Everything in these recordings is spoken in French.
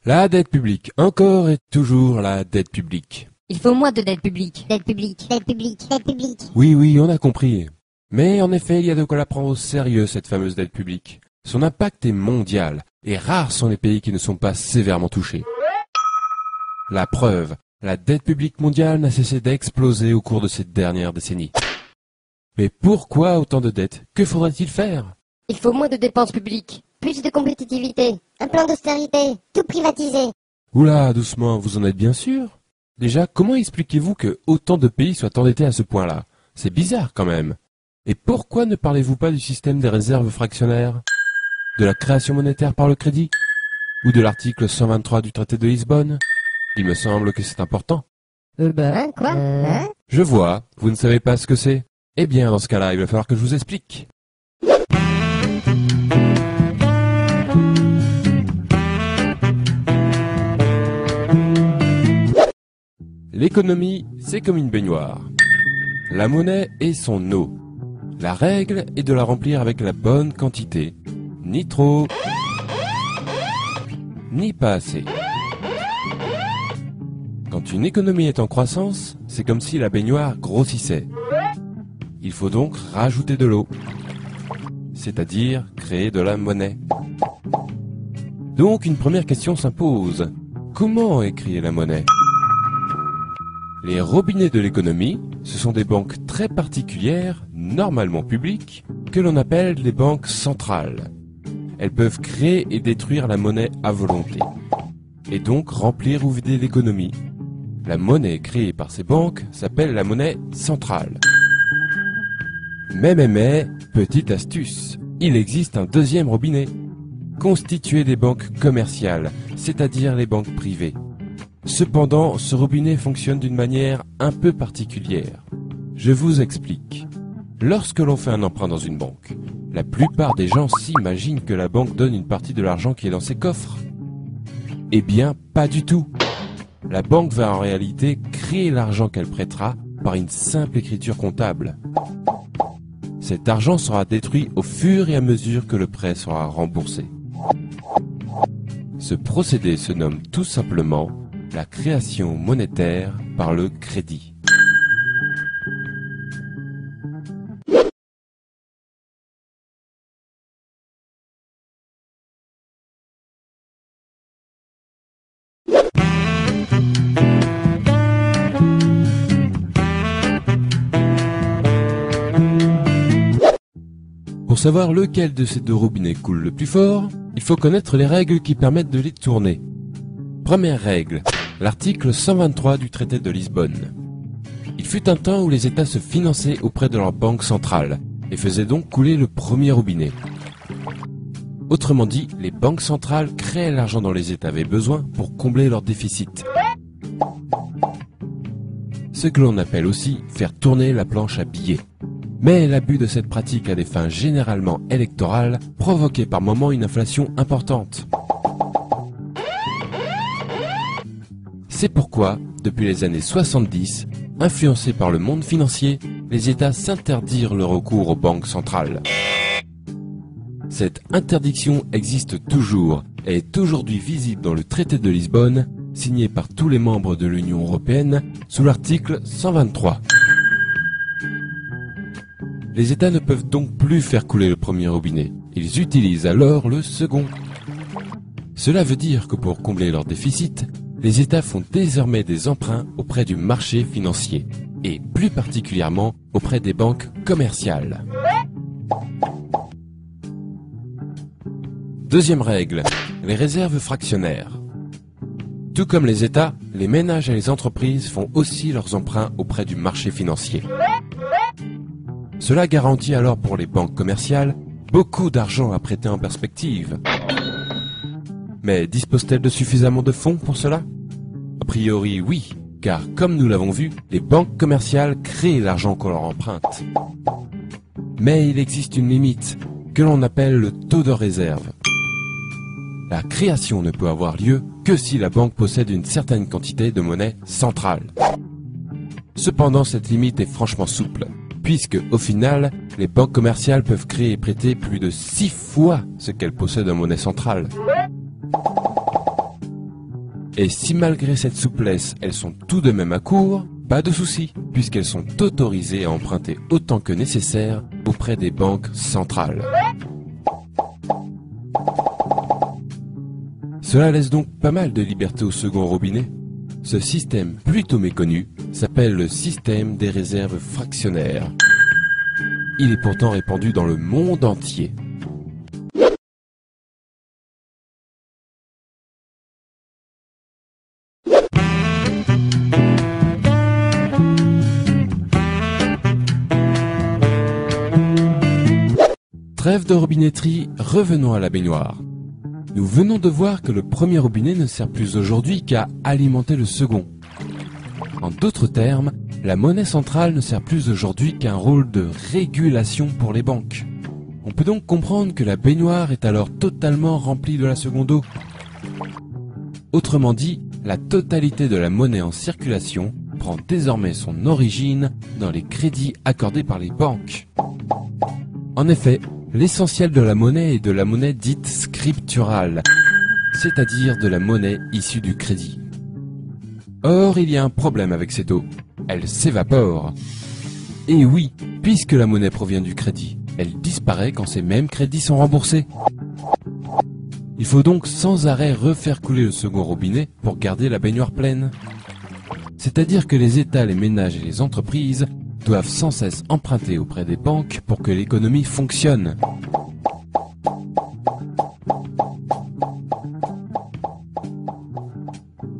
La dette publique, encore et toujours la dette publique. Il faut moins de dette publique. Dette publique, dette publique, dette publique. Oui, on a compris. Mais en effet, il y a de quoi la prendre au sérieux, cette fameuse dette publique. Son impact est mondial, et rares sont les pays qui ne sont pas sévèrement touchés. La preuve, la dette publique mondiale n'a cessé d'exploser au cours de ces dernières décennies. Mais pourquoi autant de dettes? Que faudrait-il faire? Il faut moins de dépenses publiques. Plus de compétitivité, un plan d'austérité, tout privatiser. Oula, doucement, vous en êtes bien sûr? Déjà, comment expliquez-vous que autant de pays soient endettés à ce point-là? C'est bizarre quand même. Et pourquoi ne parlez-vous pas du système des réserves fractionnaires? De la création monétaire par le crédit? Ou de l'article 123 du traité de Lisbonne? Il me semble que c'est important. Hein, quoi? Hein? Je vois, vous ne savez pas ce que c'est. Eh bien, dans ce cas-là, il va falloir que je vous explique. L'économie, c'est comme une baignoire. La monnaie est son eau. La règle est de la remplir avec la bonne quantité. Ni trop, ni pas assez. Quand une économie est en croissance, c'est comme si la baignoire grossissait. Il faut donc rajouter de l'eau, c'est-à-dire créer de la monnaie. Donc une première question s'impose. Comment est créée la monnaie? Les robinets de l'économie, ce sont des banques très particulières, normalement publiques, que l'on appelle les banques centrales. Elles peuvent créer et détruire la monnaie à volonté, et donc remplir ou vider l'économie. La monnaie créée par ces banques s'appelle la monnaie centrale. Mais, petite astuce, il existe un deuxième robinet, constitué des banques commerciales, c'est-à-dire les banques privées. Cependant, ce robinet fonctionne d'une manière un peu particulière. Je vous explique. Lorsque l'on fait un emprunt dans une banque, la plupart des gens s'imaginent que la banque donne une partie de l'argent qui est dans ses coffres. Eh bien, pas du tout. La banque va en réalité créer l'argent qu'elle prêtera par une simple écriture comptable. Cet argent sera détruit au fur et à mesure que le prêt sera remboursé. Ce procédé se nomme tout simplement la création monétaire par le crédit. Pour savoir lequel de ces deux robinets coule le plus fort, il faut connaître les règles qui permettent de les tourner. Première règle, l'article 123 du traité de Lisbonne. Il fut un temps où les États se finançaient auprès de leur banque centrale et faisaient donc couler le premier robinet. Autrement dit, les banques centrales créaient l'argent dont les États avaient besoin pour combler leur déficit. Ce que l'on appelle aussi faire tourner la planche à billets. Mais l'abus de cette pratique à des fins généralement électorales provoquait par moments une inflation importante. C'est pourquoi, depuis les années 70, influencés par le monde financier, les États s'interdirent le recours aux banques centrales. Cette interdiction existe toujours et est aujourd'hui visible dans le traité de Lisbonne, signé par tous les membres de l'Union européenne, sous l'article 123. Les États ne peuvent donc plus faire couler le premier robinet. Ils utilisent alors le second. Cela veut dire que pour combler leur déficit, les États font désormais des emprunts auprès du marché financier, et plus particulièrement auprès des banques commerciales. Deuxième règle, les réserves fractionnaires. Tout comme les États, les ménages et les entreprises font aussi leurs emprunts auprès du marché financier. Cela garantit alors pour les banques commerciales beaucoup d'argent à prêter en perspective. Mais disposent-elles de suffisamment de fonds pour cela? A priori oui, car comme nous l'avons vu, les banques commerciales créent l'argent qu'on leur emprunte. Mais il existe une limite, que l'on appelle le taux de réserve. La création ne peut avoir lieu que si la banque possède une certaine quantité de monnaie centrale. Cependant, cette limite est franchement souple, puisque, au final, les banques commerciales peuvent créer et prêter plus de 6 fois ce qu'elles possèdent en monnaie centrale. Et si malgré cette souplesse, elles sont tout de même à court, pas de souci, puisqu'elles sont autorisées à emprunter autant que nécessaire auprès des banques centrales. Cela laisse donc pas mal de liberté au second robinet. Ce système plutôt méconnu s'appelle le système des réserves fractionnaires. Il est pourtant répandu dans le monde entier. Trêve de robinetterie, revenons à la baignoire. Nous venons de voir que le premier robinet ne sert plus aujourd'hui qu'à alimenter le second. En d'autres termes, la monnaie centrale ne sert plus aujourd'hui qu'à un rôle de régulation pour les banques. On peut donc comprendre que la baignoire est alors totalement remplie de la seconde eau. Autrement dit, la totalité de la monnaie en circulation prend désormais son origine dans les crédits accordés par les banques. En effet, l'essentiel de la monnaie est de la monnaie dite scripturale, c'est-à-dire de la monnaie issue du crédit. Or, il y a un problème avec cette eau. Elle s'évapore. Et oui, puisque la monnaie provient du crédit, elle disparaît quand ces mêmes crédits sont remboursés. Il faut donc sans arrêt refaire couler le second robinet pour garder la baignoire pleine. C'est-à-dire que les États, les ménages et les entreprises doivent sans cesse emprunter auprès des banques pour que l'économie fonctionne.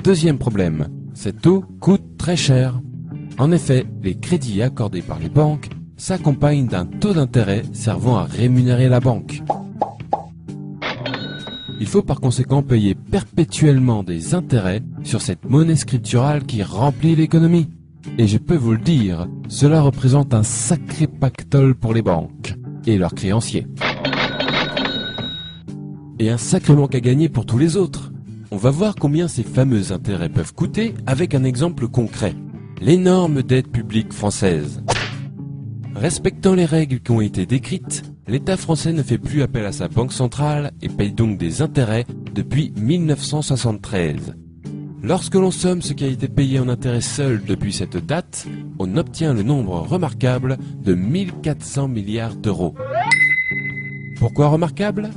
Deuxième problème, cette eau coûte très cher. En effet, les crédits accordés par les banques s'accompagnent d'un taux d'intérêt servant à rémunérer la banque. Il faut par conséquent payer perpétuellement des intérêts sur cette monnaie scripturale qui remplit l'économie. Et je peux vous le dire, cela représente un sacré pactole pour les banques et leurs créanciers. Et un sacré manque à gagner pour tous les autres. On va voir combien ces fameux intérêts peuvent coûter avec un exemple concret. L'énorme dette publique française. Respectant les règles qui ont été décrites, l'État français ne fait plus appel à sa banque centrale et paye donc des intérêts depuis 1973. Lorsque l'on somme ce qui a été payé en intérêts seul depuis cette date, on obtient le nombre remarquable de 1400 milliards d'euros. Pourquoi remarquable?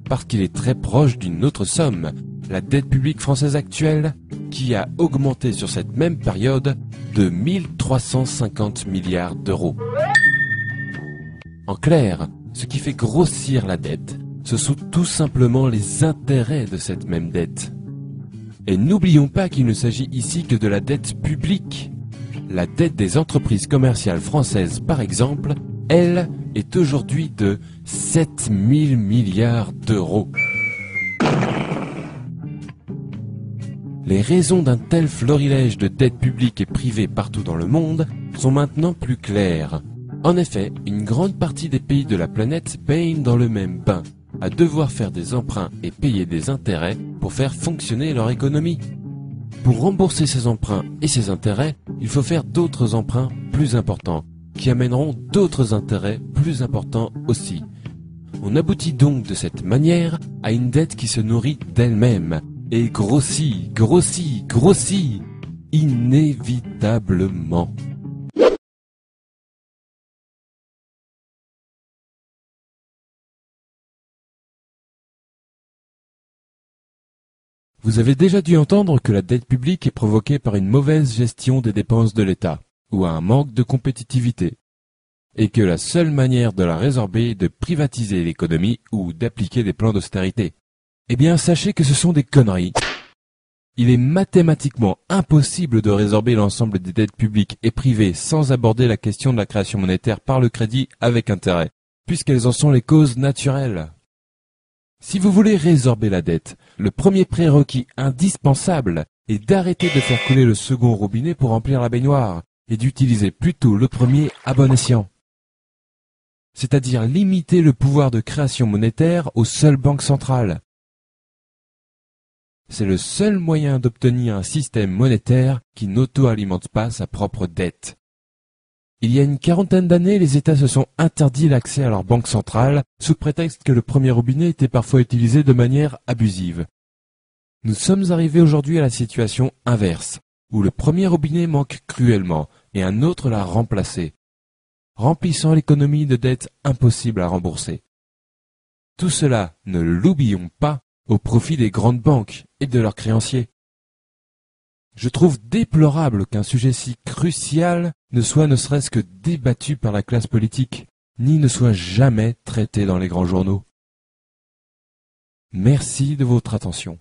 Parce qu'il est très proche d'une autre somme, la dette publique française actuelle, qui a augmenté sur cette même période de 1350 milliards d'euros. En clair, ce qui fait grossir la dette, ce sont tout simplement les intérêts de cette même dette. Et n'oublions pas qu'il ne s'agit ici que de la dette publique. La dette des entreprises commerciales françaises, par exemple, elle, est aujourd'hui de 7000 milliards d'euros. Les raisons d'un tel florilège de dettes publiques et privées partout dans le monde sont maintenant plus claires. En effet, une grande partie des pays de la planète baignent dans le même bain, à devoir faire des emprunts et payer des intérêts pour faire fonctionner leur économie. Pour rembourser ces emprunts et ces intérêts, il faut faire d'autres emprunts plus importants, qui amèneront d'autres intérêts plus importants aussi. On aboutit donc de cette manière à une dette qui se nourrit d'elle-même, et grossit, grossit, grossit, inévitablement. Vous avez déjà dû entendre que la dette publique est provoquée par une mauvaise gestion des dépenses de l'État, ou un manque de compétitivité, et que la seule manière de la résorber est de privatiser l'économie ou d'appliquer des plans d'austérité. Eh bien, sachez que ce sont des conneries. Il est mathématiquement impossible de résorber l'ensemble des dettes publiques et privées sans aborder la question de la création monétaire par le crédit avec intérêt, puisqu'elles en sont les causes naturelles. Si vous voulez résorber la dette, le premier prérequis indispensable est d'arrêter de faire couler le second robinet pour remplir la baignoire et d'utiliser plutôt le premier à bon escient. C'est-à-dire limiter le pouvoir de création monétaire aux seules banques centrales. C'est le seul moyen d'obtenir un système monétaire qui n'auto-alimente pas sa propre dette. Il y a une quarantaine d'années, les États se sont interdits l'accès à leur banque centrale sous prétexte que le premier robinet était parfois utilisé de manière abusive. Nous sommes arrivés aujourd'hui à la situation inverse, où le premier robinet manque cruellement et un autre l'a remplacé, remplissant l'économie de dettes impossibles à rembourser. Tout cela, ne l'oublions pas, au profit des grandes banques et de leurs créanciers. Je trouve déplorable qu'un sujet si crucial ne soit ne serait-ce que débattu par la classe politique, ni ne soit jamais traité dans les grands journaux. Merci de votre attention.